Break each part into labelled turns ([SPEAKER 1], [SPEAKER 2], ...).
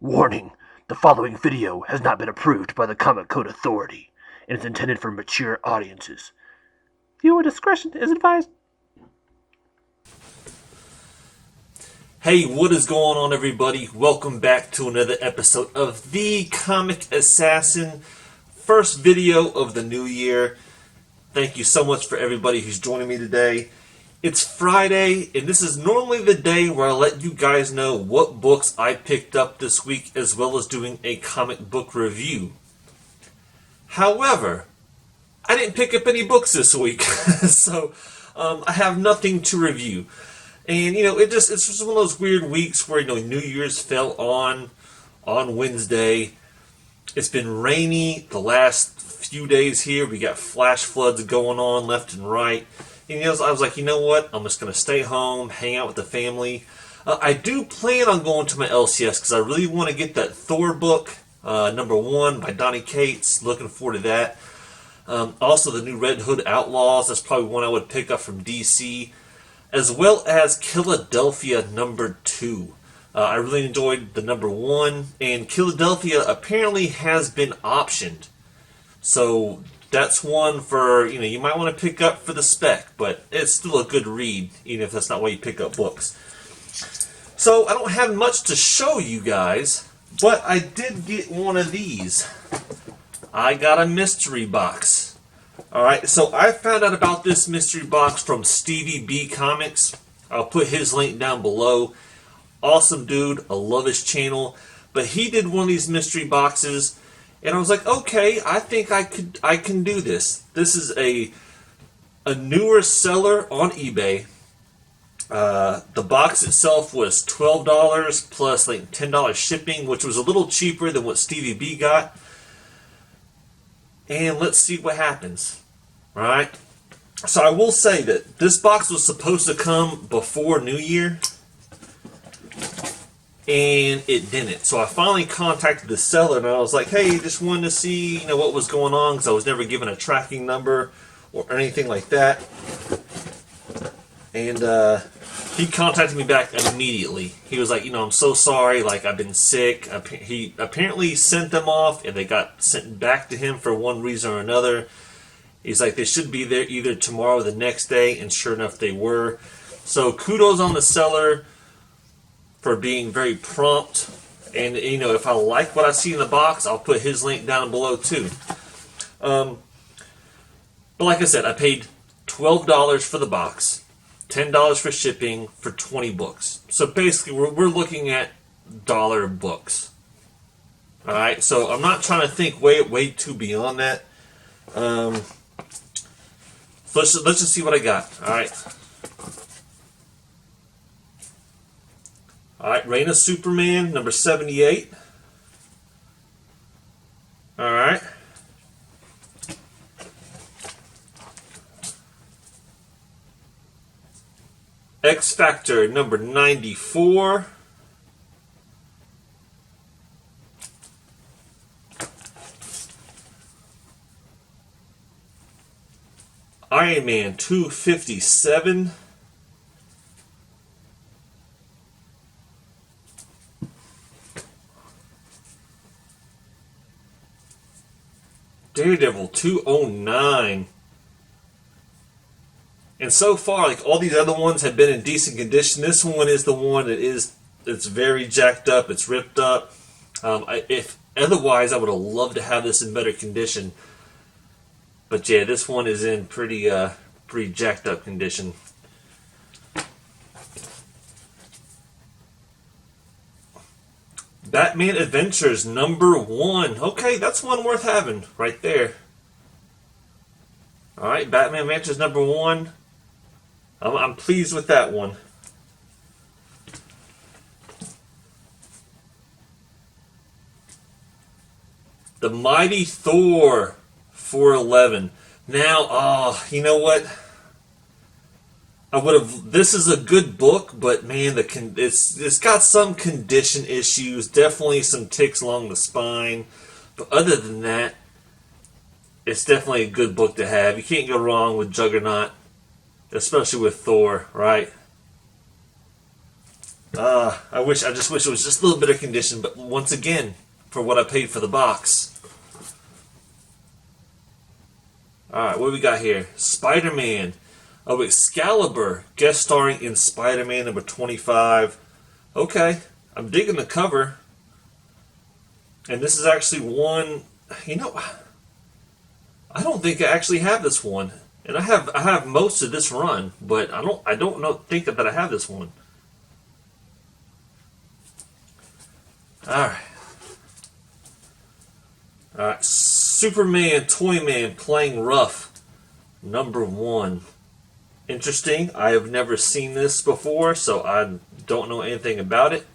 [SPEAKER 1] Warning, the following video has not been approved by the Comic Code Authority and is intended for mature audiences. Viewer discretion is advised.
[SPEAKER 2] Hey, what is going on, everybody? Welcome back to another episode of The.Comic.Assassin. First video of the new year. Thank you so much for everybody who's joining me today. It's Friday, and this is normally the day where I let you guys know what books I picked up this week, as well as doing a comic book review. However, I didn't pick up any books this week, so I have nothing to review. And it's just one of those weird weeks where New Year's fell on Wednesday. It's been rainy the last few days here. We got flash floods going on left and right. And I was like, you know what? I'm just gonna stay home, hang out with the family. I do plan on going to my LCS because I really want to get that Thor book, #1 by Donny Cates. Looking forward to that. Also, the new Red Hood Outlaws. That's probably one I would pick up from DC. As well as Philadelphia #2. I really enjoyed the #1, and Philadelphia apparently has been optioned. So that's one for, you might want to pick up for the spec, but it's still a good read, even if that's not why you pick up books. So I don't have much to show you guys, but I did get one of these. I got a mystery box. Alright, so I found out about this mystery box from Stevie B Comics. I'll put his link down below. Awesome dude, I love his channel. But he did one of these mystery boxes, and I was like, okay, I think I can do this. This is a newer seller on eBay. The box itself was $12 plus like $10 shipping, which was a little cheaper than what Stevie B got. And let's see what happens. Right? So I will say that this box was supposed to come before New Year, and it didn't. So I finally contacted the seller, and I was like, hey, just wanted to see what was going on, because I was never given a tracking number or anything like that. And he contacted me back immediately. He was like, I'm so sorry, like, I've been sick. He apparently sent them off, and they got sent back to him for one reason or another. He's like, they should be there either tomorrow or the next day, and sure enough, they were. So kudos on the seller for being very prompt. And, if I like what I see in the box, I'll put his link down below, too. But like I said, I paid $12 for the box, $10 for shipping for 20 books. So basically, we're looking at dollar books. All right, so I'm not trying to think way too beyond that. Let's just see what I got. All right, Reign of Superman, #78. All right. X Factor, #94. Iron Man 257. Daredevil 209. And so far, like, all these other ones have been in decent condition. This one is the one it's very jacked up, it's ripped up. If otherwise, I would have loved to have this in better condition. But yeah, this one is in pretty jacked up condition. Batman Adventures #1. Okay, that's one worth having right there. All right, Batman Adventures #1. I'm pleased with that one. The Mighty Thor 411. Now, you know what? I would have. This is a good book, but man, it's got some condition issues. Definitely some ticks along the spine. But other than that, it's definitely a good book to have. You can't go wrong with Juggernaut, especially with Thor, right? I just wish it was just a little better condition, but once again, for what I paid for the box. Alright, what do we got here? Spider-Man of Excalibur, guest starring in Spider-Man number 25. Okay, I'm digging the cover. And this is actually one, I don't think I actually have this one. And I have most of this run, but I don't think that I have this one. Alright. Alright, Superman Toyman Playing Rough, number 1. Interesting. I have never seen this before, so I don't know anything about it.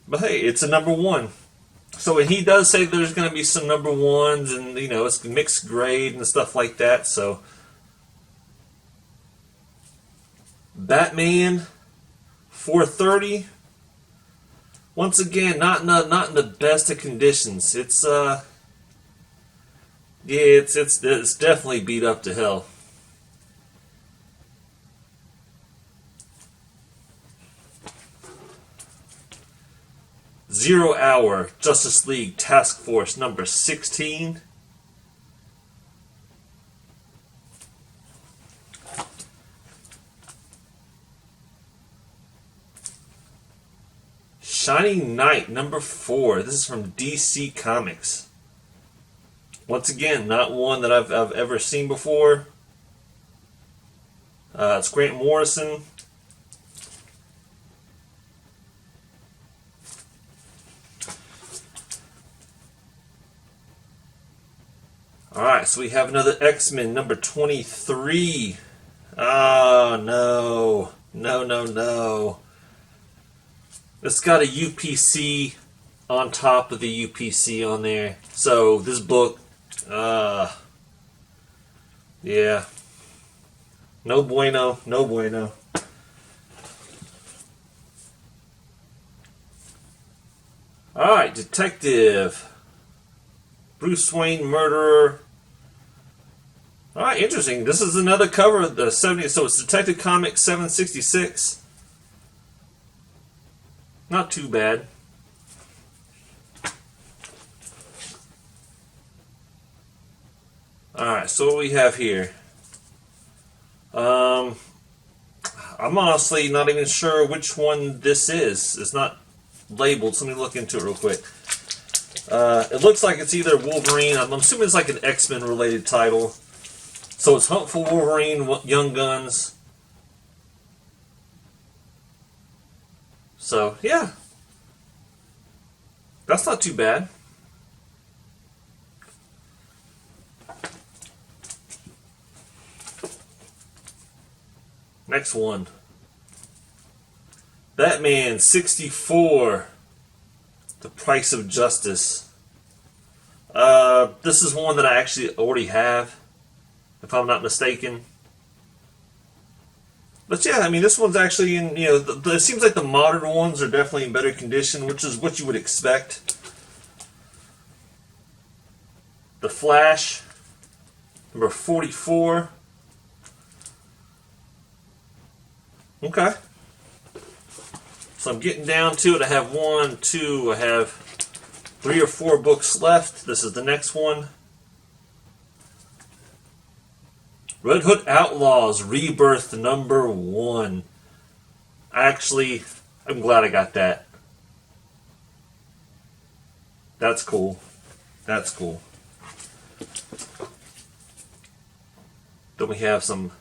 [SPEAKER 2] But hey, it's a number 1. So he does say there's going to be some number 1s, and it's mixed grade and stuff like that. So Batman 430. Once again, not in the best of conditions. It's definitely beat up to hell. Zero Hour Justice League Task Force number 16. Shining Knight number 4. This is from DC Comics. Once again, not one that I've ever seen before. It's Grant Morrison. Alright, so we have another X-Men, number 23. Oh, no. No. It's got a UPC on top of the UPC on there. So, this book, yeah. No bueno. Alright, Detective. Bruce Wayne Murderer. Alright, interesting. This is another cover of the 70s. So it's Detective Comics 766. Not too bad. Alright, so what we have here. I'm honestly not even sure which one this is. It's not labeled, so let me look into it real quick. It looks like it's either Wolverine. I'm assuming it's like an X-Men related title. So it's Hunt for Wolverine, Young Guns. So, yeah. That's not too bad. Next one. Batman 64. The Price of Justice. This is one that I actually already have, if I'm not mistaken. But yeah, I mean, this one's actually in, it seems like the modern ones are definitely in better condition, which is what you would expect. The Flash, number 44. Okay. So I'm getting down to it. I have 3 or 4 books left. This is the next one. Red Hood Outlaws Rebirth number 1. Actually, I'm glad I got that. That's cool. Then we have some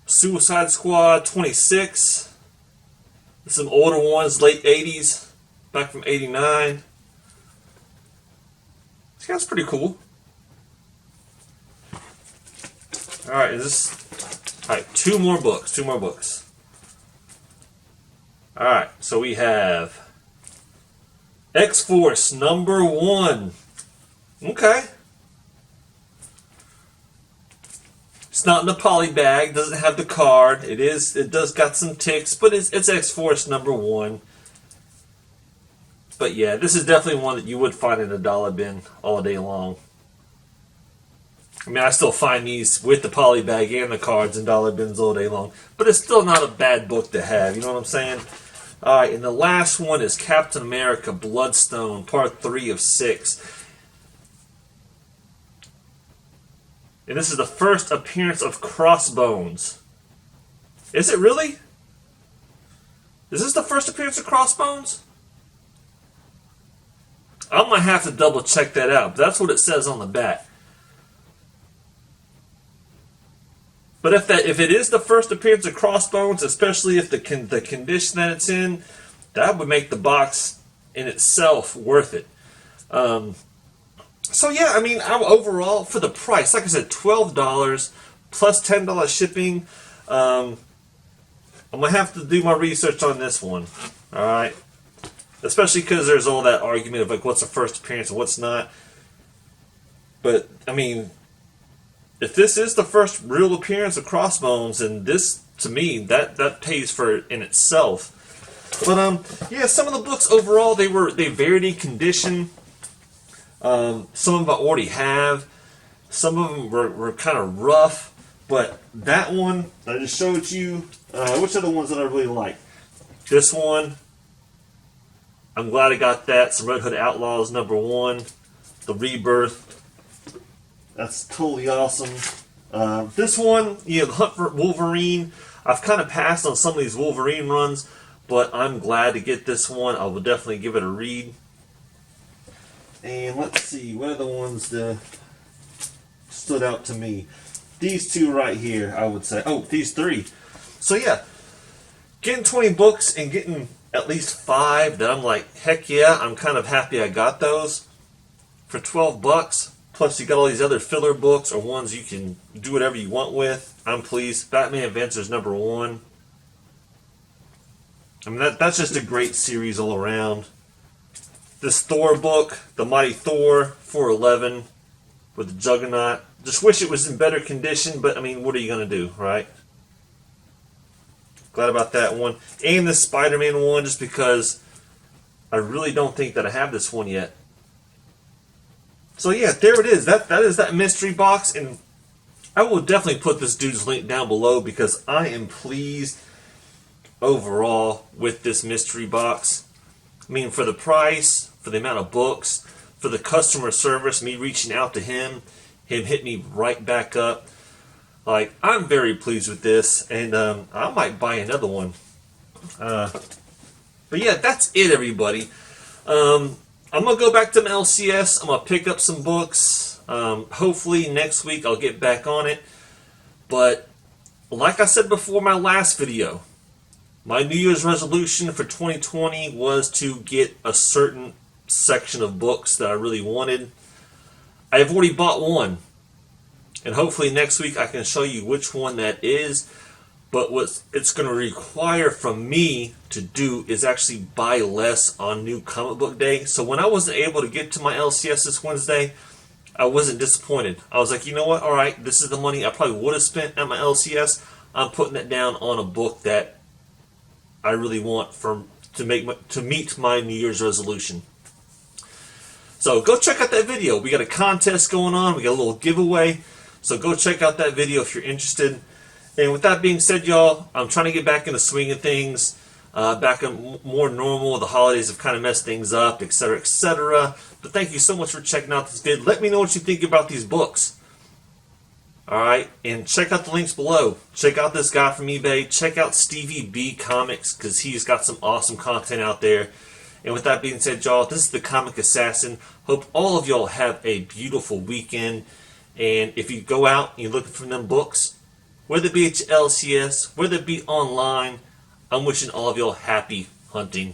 [SPEAKER 2] Suicide Squad 26. Some older ones, late 80s, back from 89. That's pretty cool. Alright, alright, 2 more books. Alright, so we have X-Force number 1. Okay. It's not in the poly bag, doesn't have the card. It does got some ticks, but it's X-Force number 1. But yeah, this is definitely one that you would find in a dollar bin all day long. I mean, I still find these with the poly bag and the cards in dollar bins all day long, but it's still not a bad book to have. You know what I'm saying? All right, and the last one is Captain America: Bloodstone, Part 3 of 6. And this is the first appearance of Crossbones. Is it really? Is this the first appearance of Crossbones? I might have to double check that out, but that's what it says on the back. But if it is the first appearance of Crossbones, especially if the condition that it's in, that would make the box in itself worth it. So yeah, I mean, overall for the price, like I said, $12 plus $10 shipping. I'm gonna have to do my research on this one. All right, especially because there's all that argument of like what's the first appearance and what's not. But I mean, if this is the first real appearance of Crossbones, and this, to me, that pays for it in itself. But yeah, some of the books overall they varied in condition. Some of them I already have. Some of them were kind of rough, but that one I just showed you. Which are the ones that I really like? This one, I'm glad I got that. Some Red Hood Outlaws #1, the Rebirth. That's totally awesome. This one, the Hunt for Wolverine. I've kind of passed on some of these Wolverine runs, but I'm glad to get this one. I will definitely give it a read. And let's see, what are the ones that stood out to me? These two right here, I would say. Oh, these three. So yeah, getting 20 books and getting at least 5 that I'm like, heck yeah, I'm kind of happy I got those for $12. Plus, you got all these other filler books or ones you can do whatever you want with. I'm pleased. Batman Adventures #1. I mean, that's just a great series all around. This Thor book, The Mighty Thor, 411, with the Juggernaut. Just wish it was in better condition, but I mean, what are you going to do, right? Glad about that one. And this Spider-Man one, just because I really don't think that I have this one yet. So yeah, there it is. That is that mystery box, and I will definitely put this dude's link down below because I am pleased overall with this mystery box. I mean, for the price, for the amount of books, for the customer service, me reaching out to him hit me right back up. Like, I'm very pleased with this, and I might buy another one. But yeah, that's it, everybody. I'm going to go back to my LCS. I'm going to pick up some books. Hopefully next week I'll get back on it. But like I said before my last video, my New Year's resolution for 2020 was to get a certain section of books that I really wanted. I have already bought one. And hopefully next week I can show you which one that is. But what it's going to require from me to do is actually buy less on New Comic Book Day. So when I wasn't able to get to my LCS this Wednesday, I wasn't disappointed. I was like, you know what? All right, this is the money I probably would have spent at my LCS. I'm putting it down on a book that I really want to meet my New Year's resolution. So go check out that video. We got a contest going on. We got a little giveaway. So go check out that video if you're interested. And with that being said, y'all, I'm trying to get back in the swing of things, back in more normal. The holidays have kind of messed things up, etc., etc. But thank you so much for checking out this vid. Let me know what you think about these books. All right, and check out the links below. Check out this guy from eBay. Check out Stevie B Comics because he's got some awesome content out there. And with that being said, y'all, this is the Comic Assassin. Hope all of y'all have a beautiful weekend. And if you go out and you're looking for them books, whether it be at your LCS, whether it be online, I'm wishing all of y'all happy hunting.